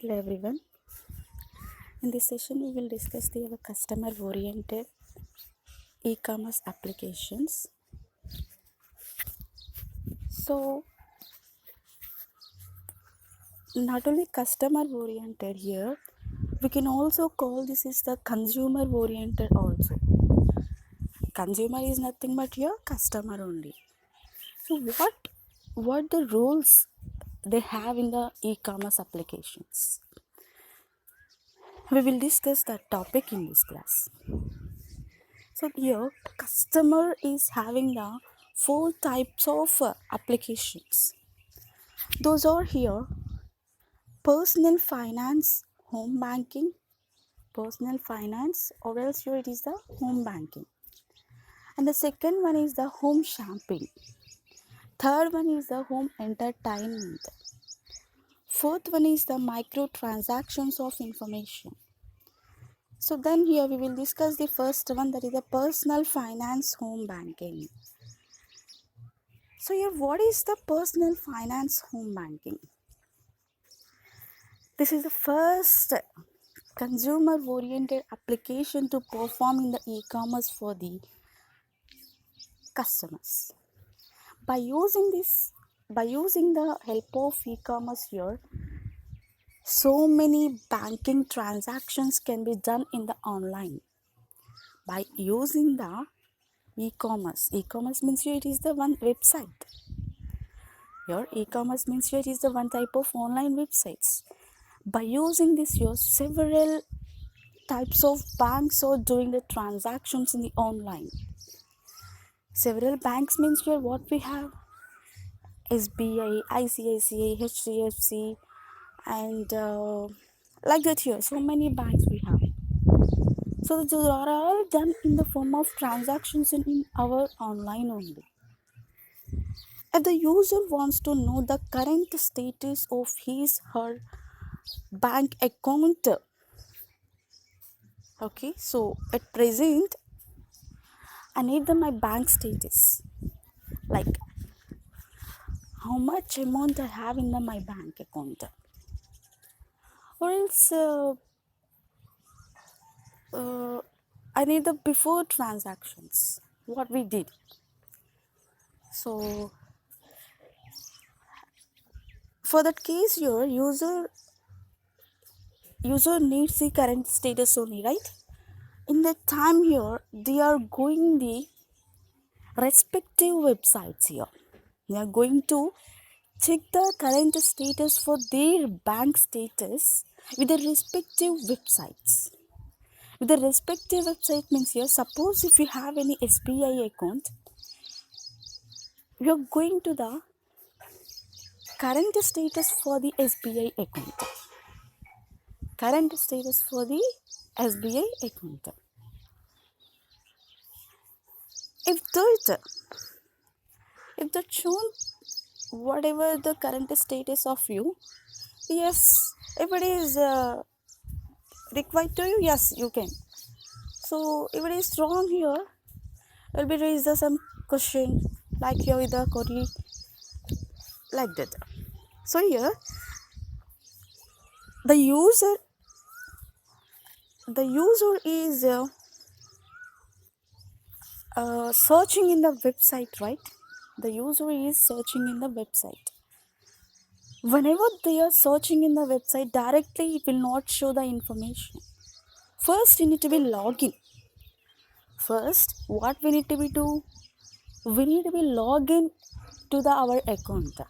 Hello everyone. In this session, we will discuss the customer-oriented e-commerce applications. So, not only customer-oriented here, we can also call this is the consumer-oriented also. Consumer is nothing but your customer only. So, what the rules they have in the e-commerce applications? We will discuss that topic in this class. So here, customer is having the four types of applications. Those are here: personal finance, home banking, personal finance, or else here it is the home banking. And the second one is the home shopping. Third one is the home entertainment. Fourth one is the micro transactions of information. So then here we will discuss the first one, that is the personal finance home banking. So here, what is the personal finance home banking? This is the first consumer-oriented application to perform in the e-commerce for the customers. By using the help of e-commerce here, so many banking transactions can be done in the online. By using the e-commerce means here it is the one website. Your e-commerce means here it is the one type of online websites. By using this here, several types of banks are doing the transactions in the online. Several banks means here what we have: SBI, ICICI, HDFC, and like that here. So many banks we have. So those are all done in the form of transactions in our online only. If the user wants to know the current status of his her bank account, okay, so at present I need my bank status, like how much amount I have in my bank account, or else I need the before transactions, what we did. So for that case here, user needs the current status only, right? In that time here, they are going the respective websites here. They are going to check the current status for their bank status with the respective websites. With the respective website means here, suppose if you have any SBI account, you are going to the current status for the SBI account. Current status for the SBI account. If that shown whatever the current status of you, yes, if it is required to you, yes, you can. So if it is wrong here, will be raised some question like here with the query like that. So here the user is searching in the website, right? The user is searching in the website. Whenever they are searching in the website, directly it will not show the information. First, you need to be login. First, what we need to be do? We need to be login to our account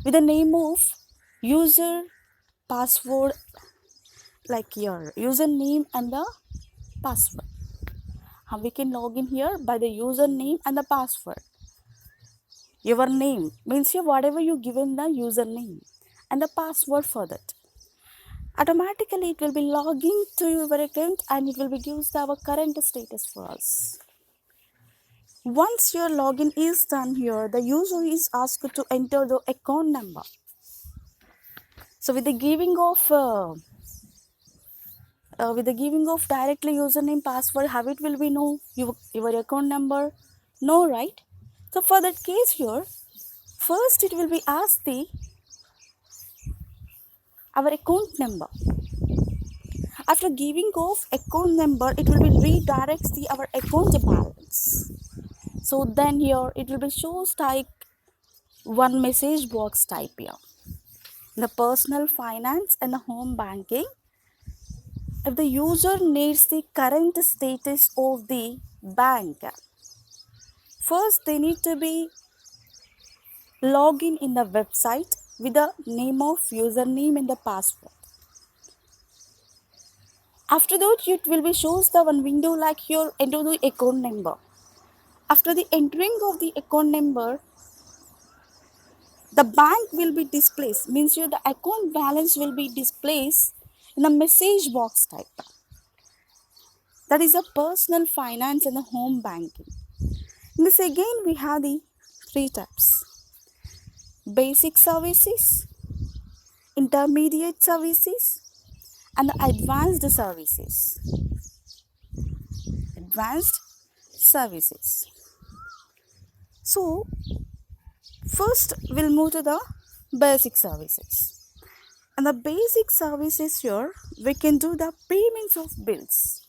with the name of user, password, like your username and the password. How we can log in here? By the username and the password. Your name means here whatever you given the username and the password for that. Automatically it will be logging to your account and it will be gives our current status for us. Once your login is done here, the user is asked to enter the account number. So with the giving of directly username, password, how it will be know your account number? No, right? So for that case here, first it will be asked the our account number. After giving off account number, it will be redirects the our account balance. So then here it will be shows like one message box type here. The personal finance and the home banking. If the user needs the current status of the bank, first they need to be login in the website with the name of username and the password. After that, it will be shows the one window like your enter the account number. After the entering of the account number, the bank will be displayed, means your the account balance will be displayed in the message box type. That is a personal finance and the home banking. In this again we have the three types: basic services, intermediate services, and the advanced services. Advanced services. So first we'll move to the basic services. And the basic services here, we can do the payments of bills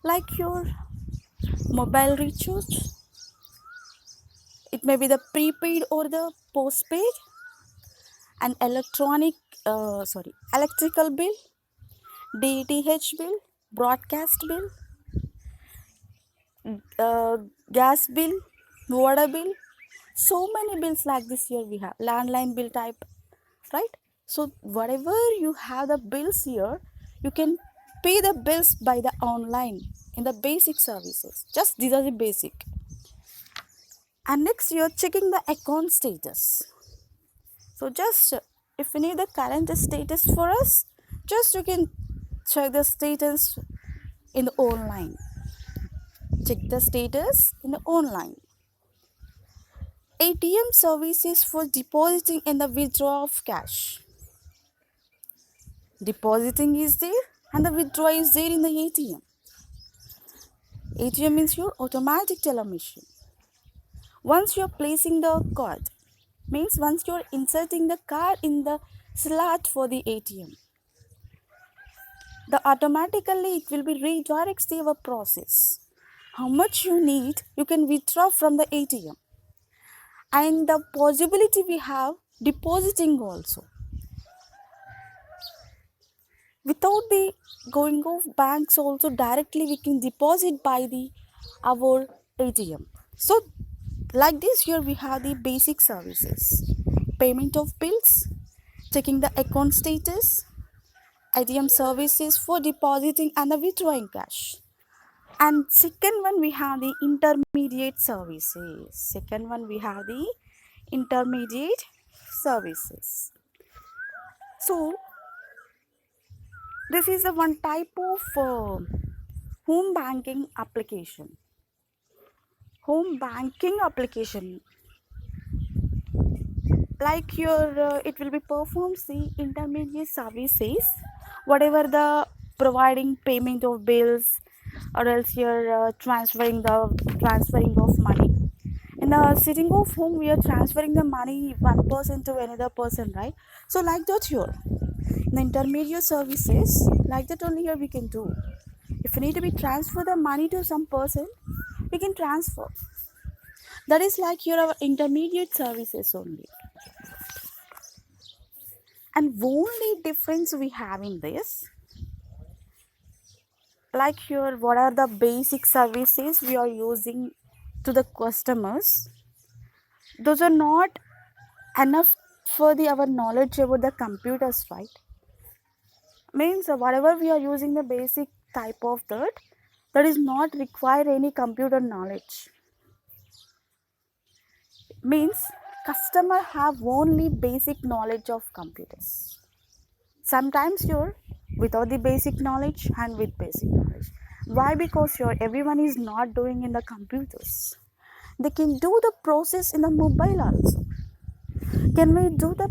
like your mobile recharge. It may be the prepaid or the postpaid, and electrical bill, DTH bill, broadcast bill, gas bill, water bill. So many bills like this here we have. Landline bill type, right? So whatever you have the bills here, you can pay the bills by the online in the basic services. Just these are the basic. And next you're checking the account status. So just if you need the current status for us, just you can check the status in the online. Check the status in the online. ATM services for depositing and the withdrawal of cash. Depositing is there and the withdrawal is there in the ATM. ATM means your automatic teller machine. Once you're placing the card, means once you're inserting the card in the slot for the ATM, the automatically it will be redirects the our process. How much you need, you can withdraw from the ATM. And the possibility we have depositing also. Without the going off banks also, directly we can deposit by the our ATM. So like this here we have the basic services: payment of bills, checking the account status, ATM services for depositing and the withdrawing cash. And second one we have the intermediate services. So this is the one type of home banking application. Like your it will be performs the intermediate services, whatever the providing payment of bills, or else you're transferring of money. In the sitting of home, we are transferring the money one person to another person, right? So like that here, in the intermediate services, like that only here we can do. If you need to be transfer the money to some person, we can transfer. That is like your our intermediate services only. And only difference we have in this, like here, what are the basic services we are using to the customers? Those are not enough for the our knowledge about the computers, right? Means whatever we are using the basic type of that is not require any computer knowledge. Means customer have only basic knowledge of computers. Sometimes you're without the basic knowledge and with basic knowledge. Why? Because everyone is not doing in the computers. They can do the process in the mobile also. Can we do the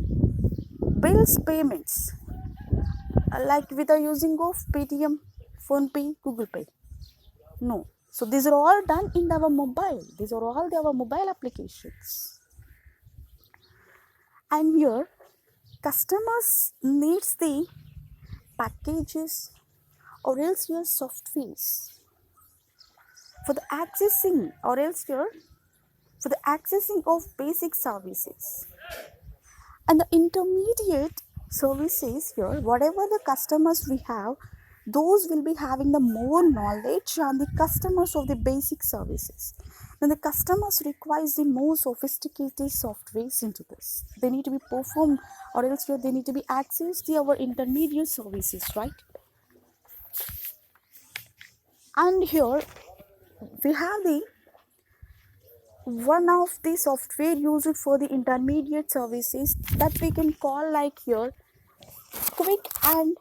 bills payments like without using of Paytm, PhonePe, Google Pay? No. So these are all done in our mobile. These are all our mobile applications. And here customers needs the packages or else your softwares for the accessing or else your for the accessing of basic services. And the intermediate services here, whatever the customers we have, those will be having the more knowledge on the customers of the basic services. Then the customers requires the more sophisticated softwares into this. They need to be performed or else here they need to be accessed the our intermediate services, right? And here we have the one of the software used for the intermediate services that we can call like here quick and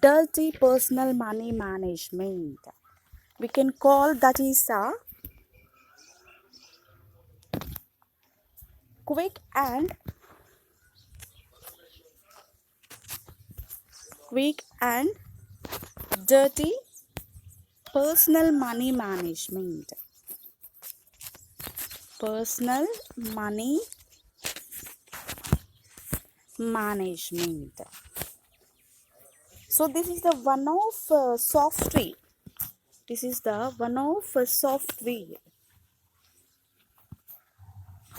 dirty personal money management. We can call that is a quick and dirty personal money management. Personal money management. So this is the one of software. This is the one of software.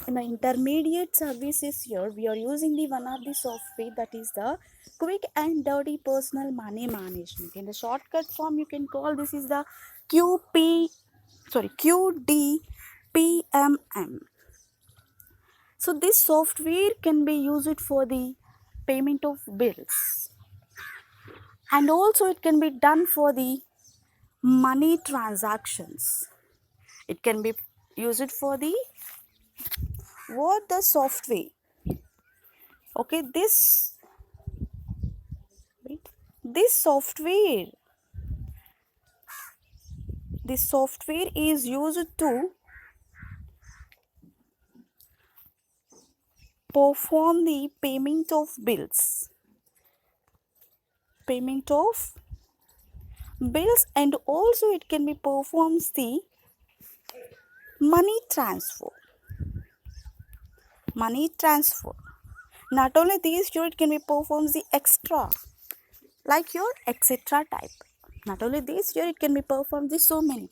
In the intermediate services here, we are using the one of the software that is the quick and dirty personal money management. In the shortcut form, you can call this is the QDPMM. So this software can be used for the payment of bills, and also it can be done for the money transactions. It can be used for the what the software. Okay, this software is used to perform the payment of bills, and also it can be performs the money transfer. Not only these, here it can be performs the extra like your etc type. Not only this, here it can be performed the so many.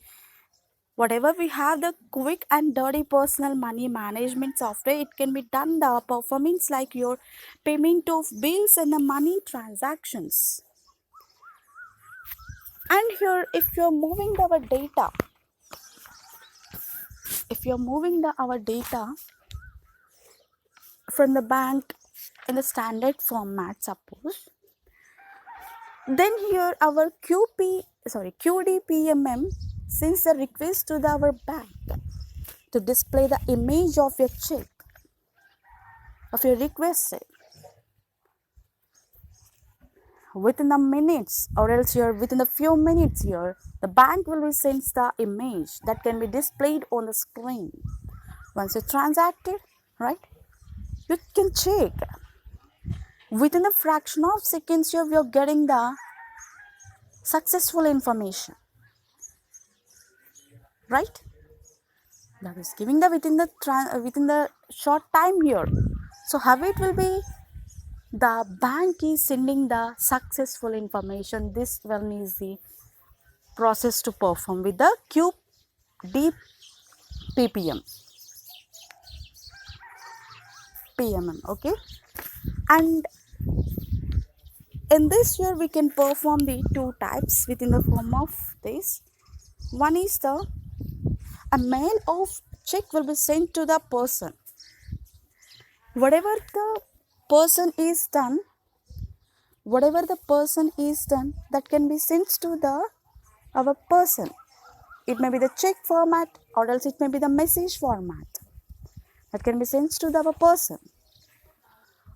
Whatever we have the quick and dirty personal money management software, it can be done the performance like your payment of bills and the money transactions. And here if you're moving our data, our data from the bank in the standard format, suppose, then here our QDPMM sends a request to our bank to display the image of your check of your request within the minutes, or else here within a few minutes here the bank will be sends the image that can be displayed on the screen. Once you transacted, right, you can check within a fraction of seconds here we are getting the successful information, right? That is giving the within the short time here. So how it will be, the bank is sending the successful information. This one is the process to perform with the QDPMM. Okay, and in this year we can perform the two types within the form of this. One is a mail of check will be sent to the person. Whatever the person is done, that can be sent to our person. It may be the check format or else it may be the message format that can be sent to our person.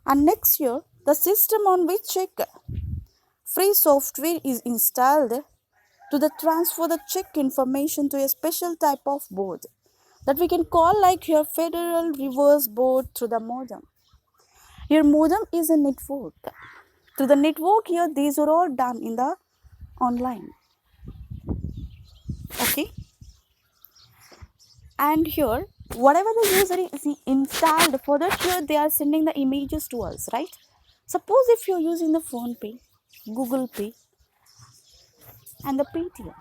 And next year, the system on which check free software is installed to the transfer the check information to a special type of board that we can call like your Federal Reserve Board through the modem. Your modem is a network. Through the network here, these are all done in the online. Okay. And here whatever the user is installed, for that here they are sending the images to us, right? Suppose if you're using the phone pay, Google Pay, and the Paytm,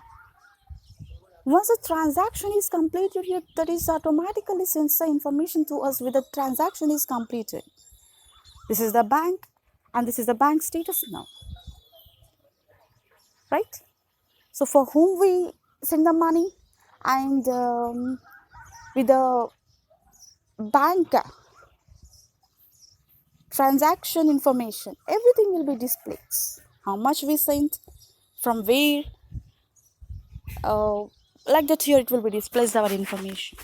once the transaction is completed, that is automatically sends the information to us with the transaction is completed. This is the bank, and this is the bank status now, right? So for whom we send the money, and with the bank transaction information, everything will be displayed. How much we sent, from where, uh, like that here it will be displayed our information.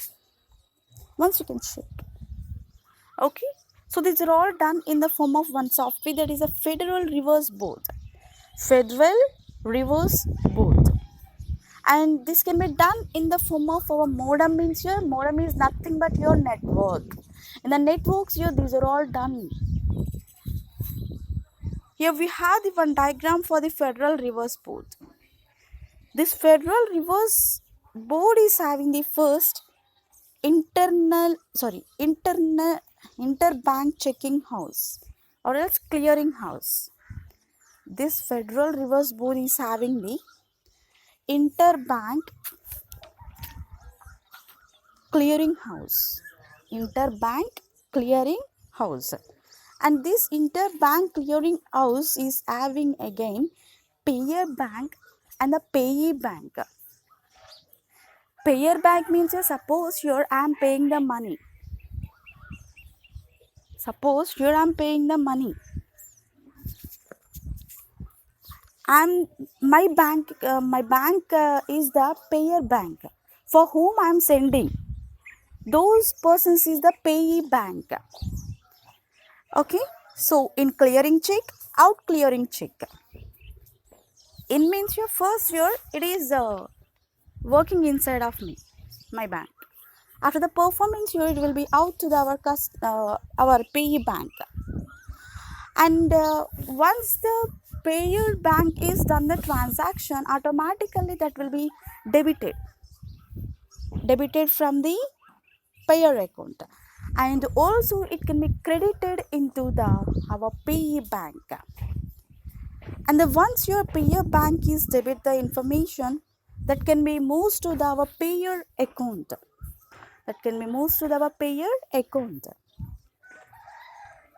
Once you can check. Okay, so these are all done in the form of one software, that is a Federal Reverse Board. Federal Reverse Board. And this can be done in the form of our modem. Means here modem is nothing but your network. In the networks here, these are all done. Here we have the one diagram for the Federal Reverse Board. This Federal Reverse Board is having the first interbank checking house, or else clearing house. This Federal Reverse Board is having the interbank clearing house. Interbank clearing house. And this interbank clearing house is having again payer bank and the payee bank. Payer bank means suppose here I am paying the money. Suppose here I am paying the money. My bank is the payer bank. For whom I am sending, those persons is the payee bank. Okay, so in clearing check, out clearing check. In means your first year it is working inside of me, my bank. After the performance year, it will be out to our payee bank. And once the payer bank is done the transaction, automatically that will be debited from the payer account, and also it can be credited into our payee bank. And once your payer bank is debit the information, that can be moved to our payer account.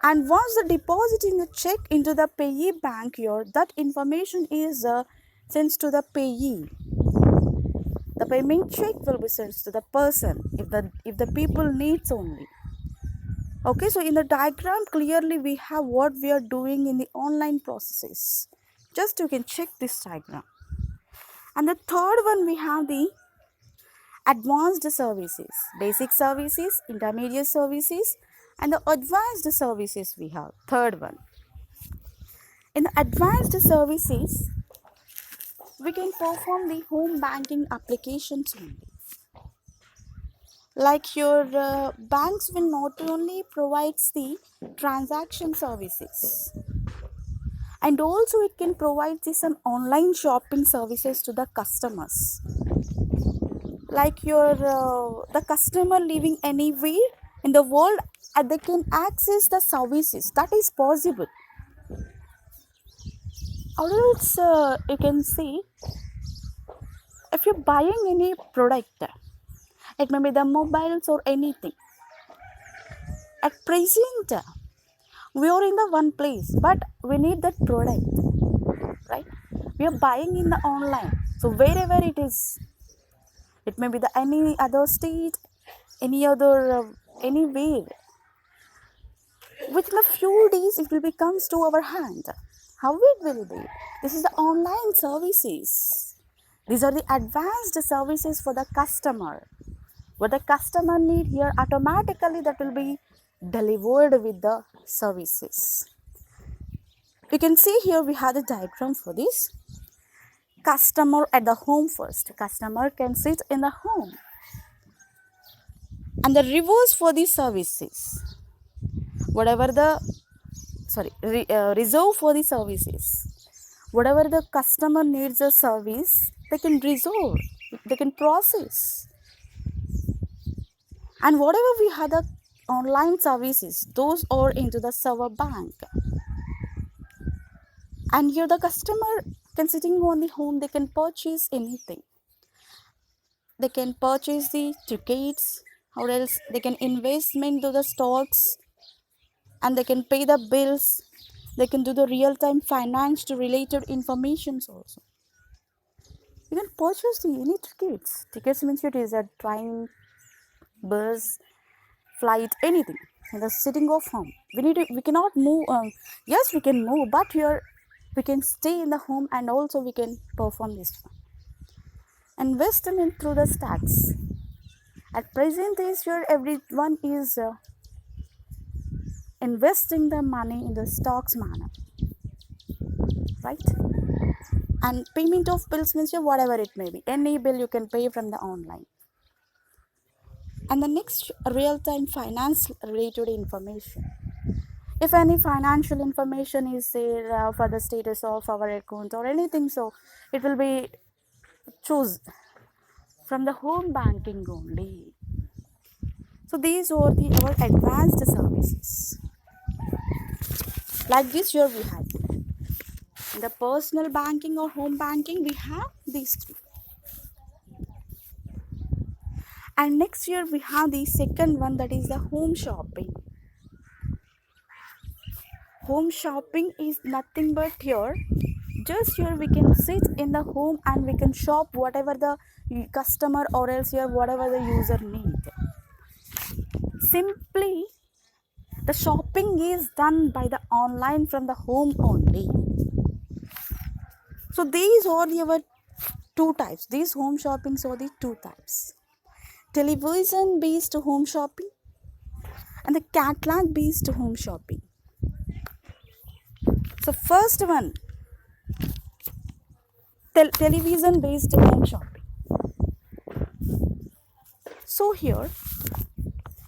And once the depositing a check into the payee bank here, that information is sent to the payee. The payment check will be sent to the person if the people needs only. Okay, so in the diagram clearly we have what we are doing in the online processes. Just you can check this diagram. And the third one, we have the advanced services, basic services, intermediate services, and the advanced services we have. Third one. In the advanced services, we can perform the home banking applications only. Like your banks will not only provides the transaction services, and also it can provide some online shopping services to the customers. Like your the customer living anywhere in the world, they can access the services. That is possible. Or else you can see, if you're buying any product, it may be the mobiles or anything. At present, we are in the one place, but we need that product, right? We are buying in the online. So wherever it is, it may be the any other state, any other anywhere. Within a few days, it will be comes to our hand. How it will be? This is the online services. These are the advanced services for the customer. What the customer need here, automatically that will be delivered with the services. You can see here we have the diagram for this. Customer at the home first. Customer can sit in the home. And the reverse for the services. Whatever the reserve for the services. Whatever the customer needs a service, they can reserve, they can process. And whatever we had the online services, those are into the server bank. And here the customer can sitting on the home, they can purchase anything. They can purchase the tickets, or else they can investment to the stocks, and they can pay the bills. They can do the real-time finance to related informations also. You can purchase the any tickets. Tickets means it is a train, bus, flight, anything. In the sitting of home, we cannot move. Yes, we can move, but here we can stay in the home, and also we can perform this one. Investment through the stocks. At present this year, everyone is investing the money in the stocks manner, right? And payment of bills means whatever it may be, any bill you can pay from the online. And the next, real-time finance related information. If any financial information is there for the status of our account or anything, so it will be choose from the home banking only. So these are our advanced services. Like this here we have in the personal banking or home banking, we have these three. And next year we have the second one, that is the home shopping. Home shopping is nothing but here, just here we can sit in the home and we can shop whatever the customer or else here whatever the user need. Simply the shopping is done by the online from the home only. So these are our two types. These home shoppings are the two types: television based home shopping and the catalog based home shopping. So first one, television based home shopping. So here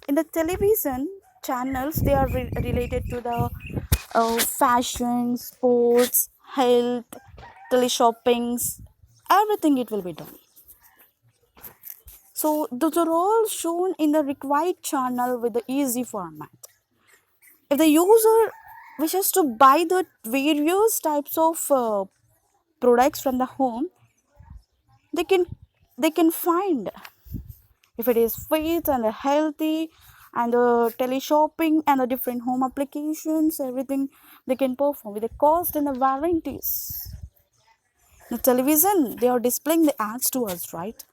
in the television channels, they are related to the fashion, sports, health, teleshoppings, everything it will be done. So those are all shown in the required channel with the easy format. If the user wishes to buy the various types of products from the home, they can find if it is fit and healthy, and the teleshopping and the different home applications, everything they can perform with the cost and the warranties. The television, they are displaying the ads to us, right?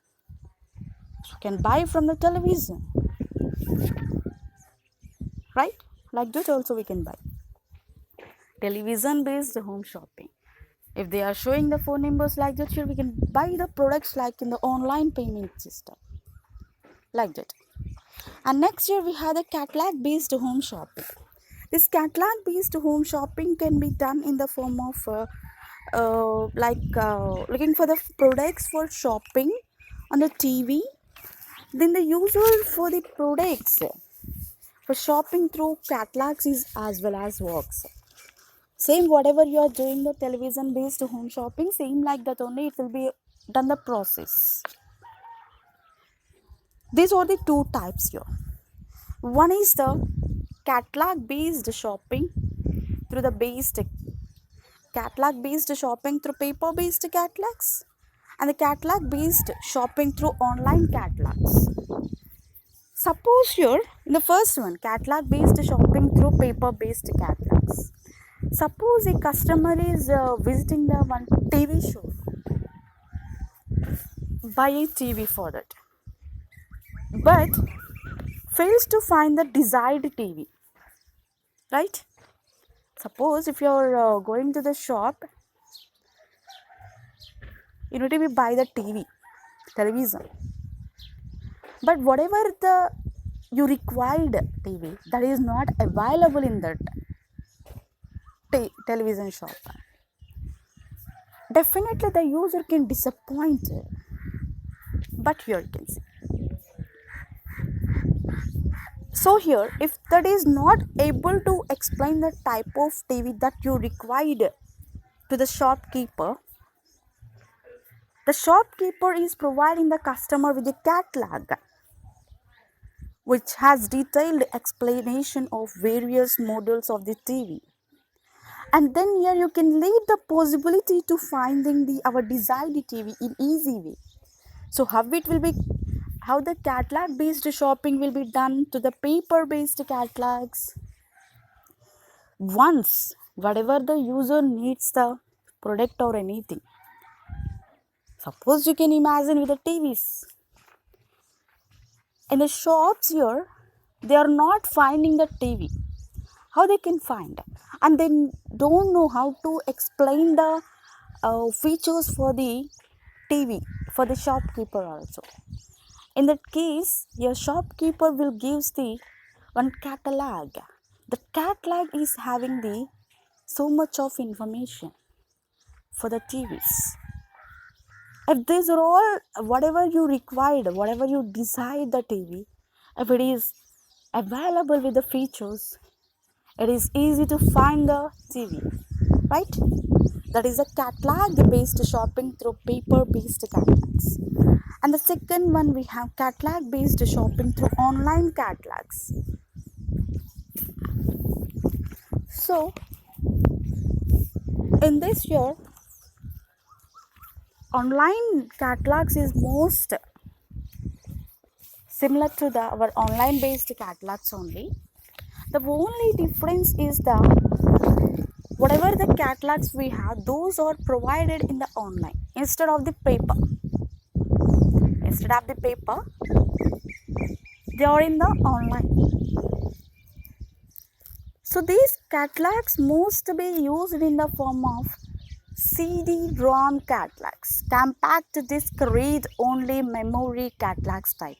So you can buy from the television, right? Like that also we can buy. Television based home shopping. If they are showing the phone numbers like that, here we can buy the products like in the online payment system, like that. And next year we have the catalog based home shopping. This catalog based home shopping can be done in the form of looking for the products for shopping on the TV. Then the user for the products for shopping through catalogs is as well as works. Same whatever you are doing the television based home shopping, same like that only it will be done the process. These are the two types here. One is the catalog based shopping through the based catalog based shopping through paper based catalogs, and the catalog based shopping through online catalogs. Suppose here in the first one, catalog based shopping through paper based catalogs. Suppose a customer is visiting the one TV show, buy a TV for that, but fails to find the desired TV, right? Suppose if you're going to the shop, you need to be buy the television, but whatever the you required TV, that is not available in that television shop. Definitely the user can disappoint, but here you can see. So here, if that is not able to explain the type of TV that you required to the shopkeeper is providing the customer with a catalog. which has detailed explanation of various models of the TV. And then here you can lead the possibility to finding the our desired TV in easy way. So how the catalog based shopping will be done to the paper based catalogs. Once whatever the user needs the product or anything. Suppose you can imagine with the TVs. In the shops here, they are not finding the TV. How they can find? And they don't know how to explain the features for the TV for the shopkeeper also. In that case, your shopkeeper will give the one catalog. The catalog is having the so much of information for the TVs. If these are all whatever you required, whatever you decide the TV, if it is available with the features, it is easy to find the TV, right? That is a catalog based shopping through paper based catalogs. And the second one, we have catalog based shopping through online catalogs. So in this year, online catalogs is most similar to our online based catalogs only. The only difference is whatever the catalogs we have, those are provided in the online instead of the paper. Instead of the paper, they are in the online. So these catalogs most be used in the form of CD-ROM catalogs, compact disc read-only memory catalogs type.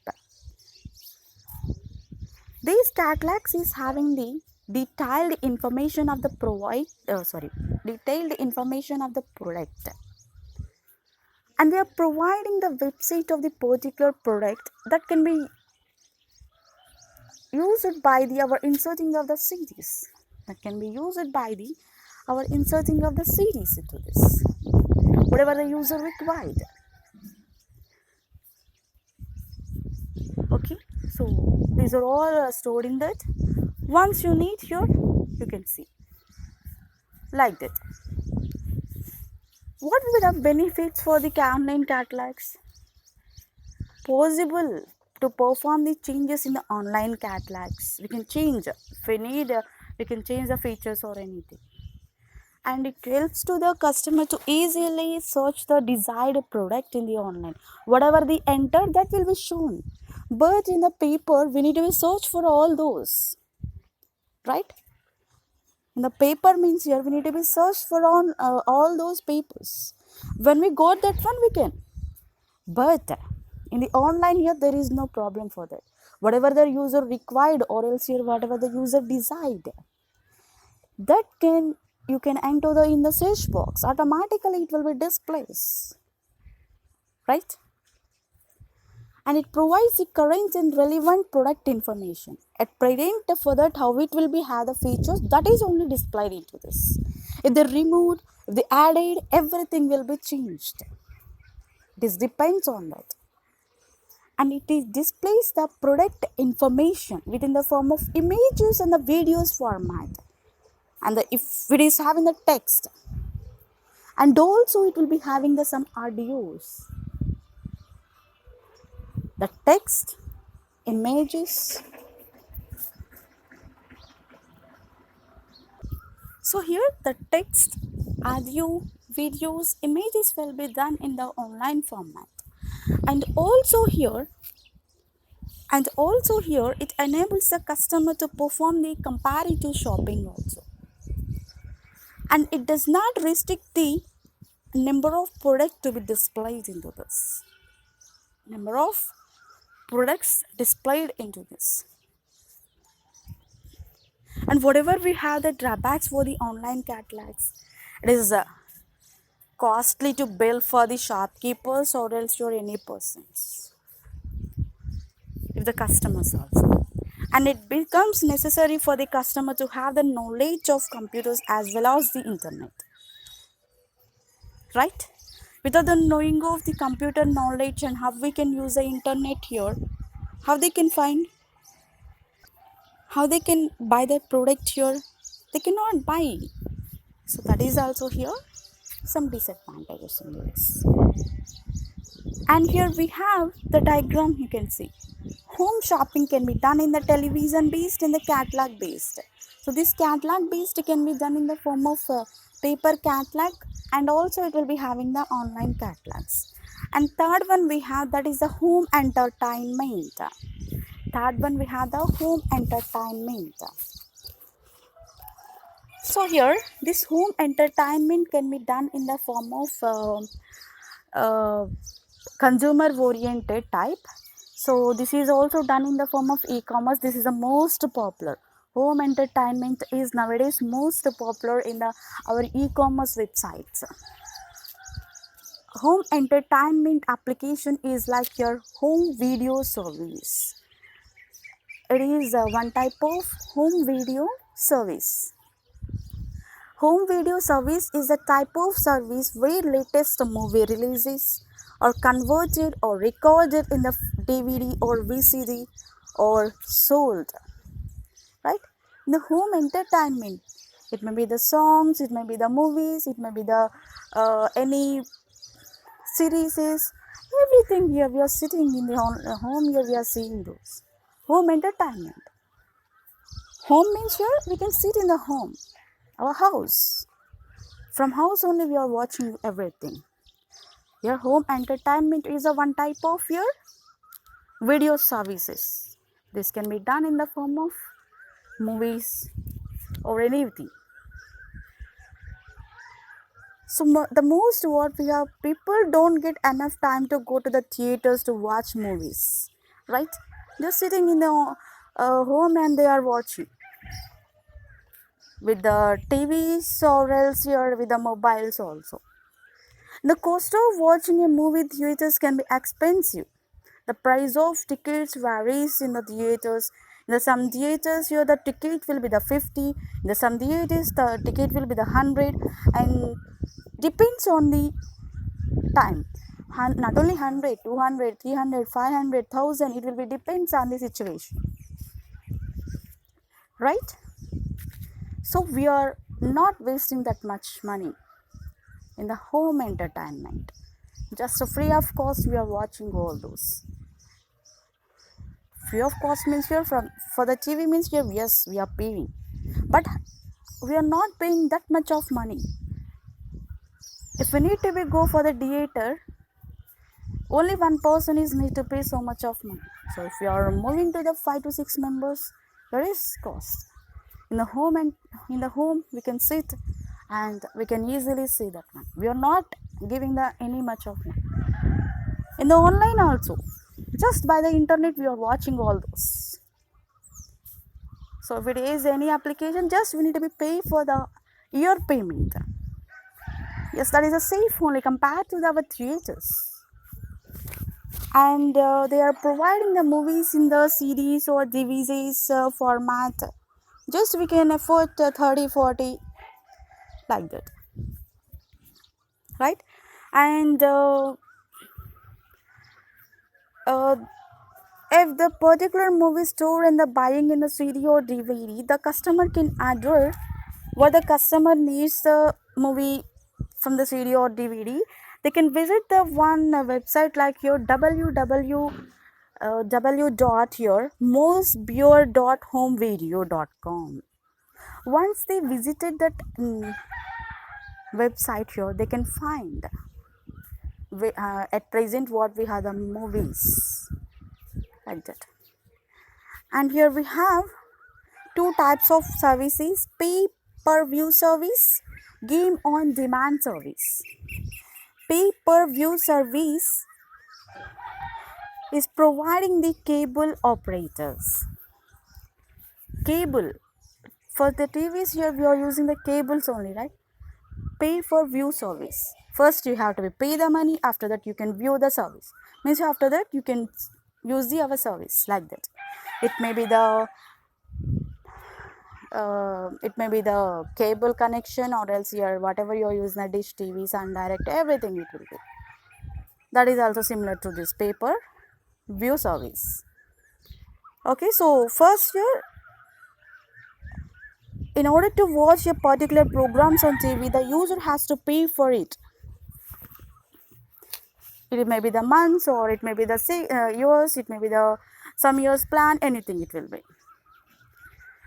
These catalogs is having the detailed information of the product, and they are providing the website of the particular product that can be used by our inserting of the CDs. That can be used by our inserting of the CDs into this, whatever the user required. Okay, so these are all stored in that. Once you need here, you can see like that. What will the benefits for the online catalogs? Possible to perform the changes in the online catalogs. We can change if we need. We can change the features or anything, and it helps to the customer to easily search the desired product in the online. Whatever they enter, that will be shown. But in the paper, we need to search for all those, right? In the paper means here we need to be searched for all those papers. When we got that one, we can. But in the online here, there is no problem for that. Whatever the user required, or else here whatever the user desired, that you can enter in the search box. Automatically it will be displayed, right? And it provides the current and relevant product information. At present, for that how it will be have the features, that is only displayed into this. If they removed, if they added, everything will be changed. This depends on that. And it displays the product information within the form of images and the videos format. And if it is having the text, and also it will be having some audios. The text, images. So here the text, audio, videos, images will be done in the online format. And also here it enables the customer to perform the comparative shopping also. And it does not restrict the number of products to be displayed into this. Number of products displayed into this. And whatever we have the drawbacks for the online catalogs, it is costly to bill for the shopkeepers or else for any persons, if the customers also. And it becomes necessary for the customer to have the knowledge of computers as well as the internet, right? Without the knowing of the computer knowledge and how we can use the internet here, how they can find? how they can buy that product here? They cannot buy. So that is also here some disadvantages in this. And here we have the diagram. You can see home shopping can be done in the television based and the catalog based. So this catalog based can be done in the form of paper catalog, and also it will be having the online catalogs. And third one we have, that is the home entertainment. Third one we have the home entertainment. So here this home entertainment can be done in the form of consumer oriented type. So this is also done in the form of e-commerce. This is the most popular. Home entertainment is nowadays most popular in our e-commerce websites. Home entertainment application is like your home video service. It is one type of home video service. Home video service is a type of service where latest movie releases are converted or recorded in the DVD or VCD or sold. Right? In the home entertainment, it may be the songs, it may be the movies, it may be the any series, everything here we are sitting in the home here we are seeing those. Home entertainment. Home means here we can sit in the home, our house. From house only we are watching everything. Your home entertainment is a one type of your video services. This can be done in the form of movies or anything. So the most what we have, people don't get enough time to go to the theaters to watch movies, right? They're sitting in the home and they are watching with the TVs or else here with the mobiles also. The cost of watching a movie theaters can be expensive. The price of tickets varies in the theaters. In some theaters here the ticket will be the 50. In some theaters the ticket will be the 100, and depends on the time. Not only 100, 200, 300, 500, 1000. It will be depends on the situation. Right? So we are not wasting that much money in the home entertainment. Just free of cost we are watching all those. Free of cost means here for the TV means here yes we are paying, but we are not paying that much of money. If we need to go for the theater, only one person is need to pay so much of money. So if you are moving to the 5 to 6 members, there is cost. In the home and in the home we can sit and we can easily see that one. We are not giving the any much of money. In the online also, just by the internet we are watching all those. So if it is any application, just we need to be pay for the year payment. Yes, that is a safe only compared to our theaters. And they are providing the movies in the CDs or DVDs format. Just we can afford 30, 40 like that. Right? And if the particular movie store and the buying in the CD or DVD, the customer can order what the customer needs the movie from the CD or DVD. They can visit the one website like your www.mostbeer.homevideo.com. Once they visited that website here, they can find at present what we have the movies like that. And here we have two types of services: pay per view service, game on demand service. Pay per view service is providing the cable operators. Cable for the TVs here we are using the cables only, right? Pay for view service. First you have to pay the money, after that you can view the service. Means after that you can use the other service like that. It may be the cable connection, or else your whatever you're using, the dish, TV, Sun Direct, everything it will be. That is also similar to this pay per view service. Okay, so first here in order to watch a particular programs on TV, the user has to pay for it. It may be the months, or it may be the years, it may be the some years plan, anything it will be.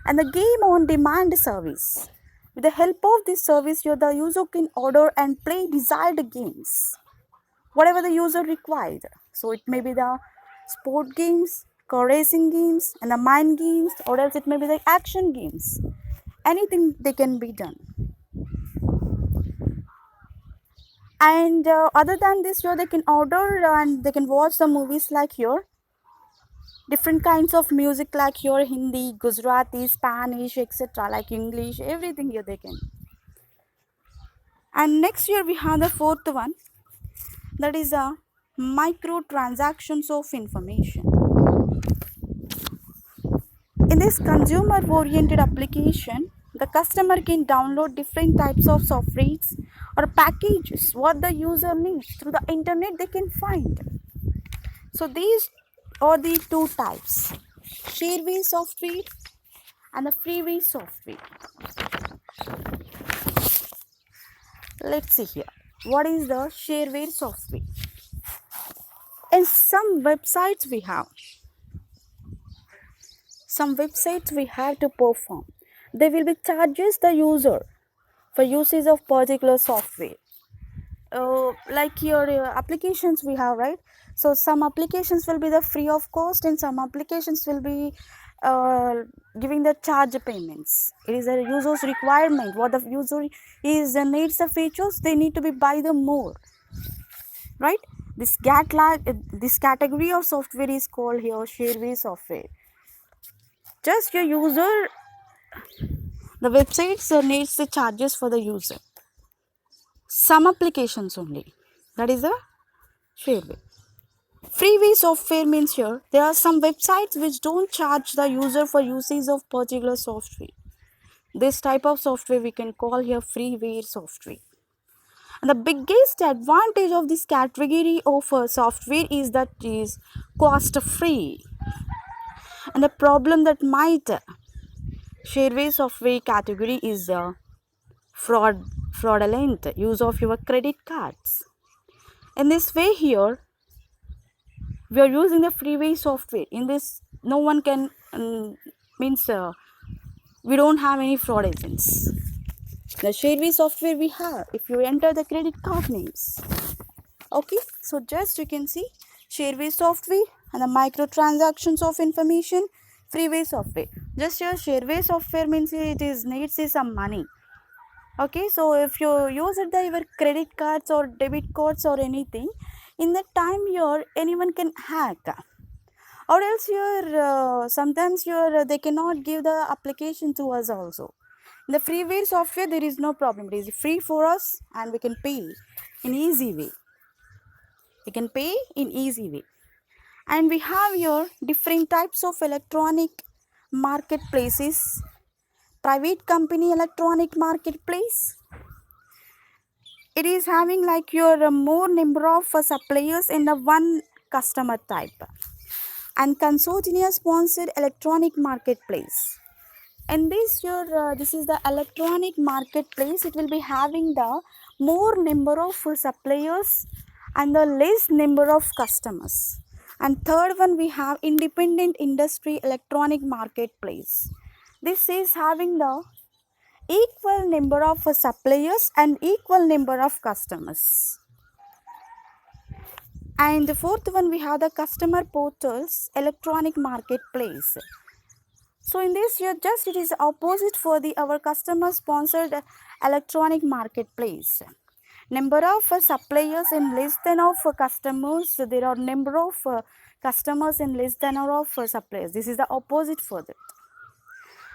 And the game on demand service. With the help of this service, the user can order and play desired games, whatever the user required. So it may be the sport games, car racing games, and the mind games, or else it may be the action games. Anything they can be done. And other than this, they can order and they can watch the movies like here. Different kinds of music like here, Hindi, Gujarati, Spanish, etc. like English, everything here they can. And next here we have the fourth one, that is a micro transactions of information. In this consumer oriented application, the customer can download different types of softwares or packages what the user needs through the internet they can find. So these are the two types, shareware software and the freeware software. Let's see here. What is the shareware software? In some websites we have to perform. They will be charges the user for usage of particular software. Like your applications we have, right? So some applications will be the free of cost, and some applications will be giving the charge payments. It is a user's requirement. What the user needs the features, they need to be buy the more, right? This category of software is called here shareware software. Just your user, the websites needs the charges for the user. Some applications only. That is a shareware. Freeware software means here there are some websites which don't charge the user for usage of particular software. This type of software we can call here freeware software. And the biggest advantage of this category of software is that it is cost free. And the problem that might shareware software category is fraudulent use of your credit cards. In this way here, we are using the freeware software. In this, no one can we don't have any fraud agents. The shareware software we have, if you enter the credit card names. Okay, so just you can see shareware software and the microtransactions of information, freeware software. Just your shareware software means it needs some money. Okay, so if you use your credit cards or debit cards or anything, in that time anyone can hack, or else sometimes they cannot give the application to us also. In the freeware software there is no problem. It is free for us and we can pay in easy way. And we have here different types of electronic marketplaces. Private company electronic marketplace. It is having like your more number of suppliers in the one customer type. And consortium sponsored electronic marketplace. And this is the electronic marketplace. It will be having the more number of suppliers and the less number of customers. And third one we have independent industry electronic marketplace. This is having the equal number of suppliers and equal number of customers. And the fourth one we have the customer portals electronic marketplace. So in this it is opposite for our customer sponsored electronic marketplace. Number of suppliers and less than of customers. So there are number of customers and less than of suppliers. This is the opposite for that.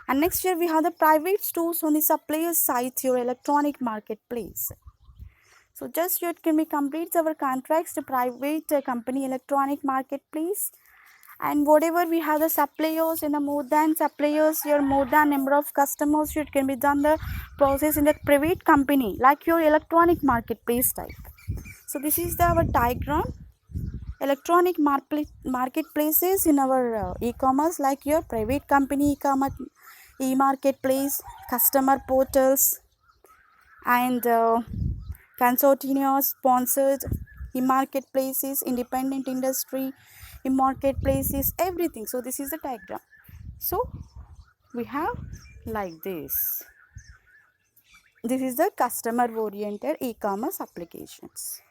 And next we have the private stores on the supplier side, your electronic marketplace. So just it can be complete our contracts to private company electronic marketplace. And whatever we have the suppliers and the more than suppliers, your more than number of customers, it can be done the process in the private company like your electronic marketplace type. So this is our diagram. Electronic marketplaces in our e-commerce like your private company e-marketplace, customer portals, and consortia sponsored e-marketplaces, independent industry, e-marketplaces, everything. So this is the diagram. So we have like this. This is the customer oriented e-commerce applications.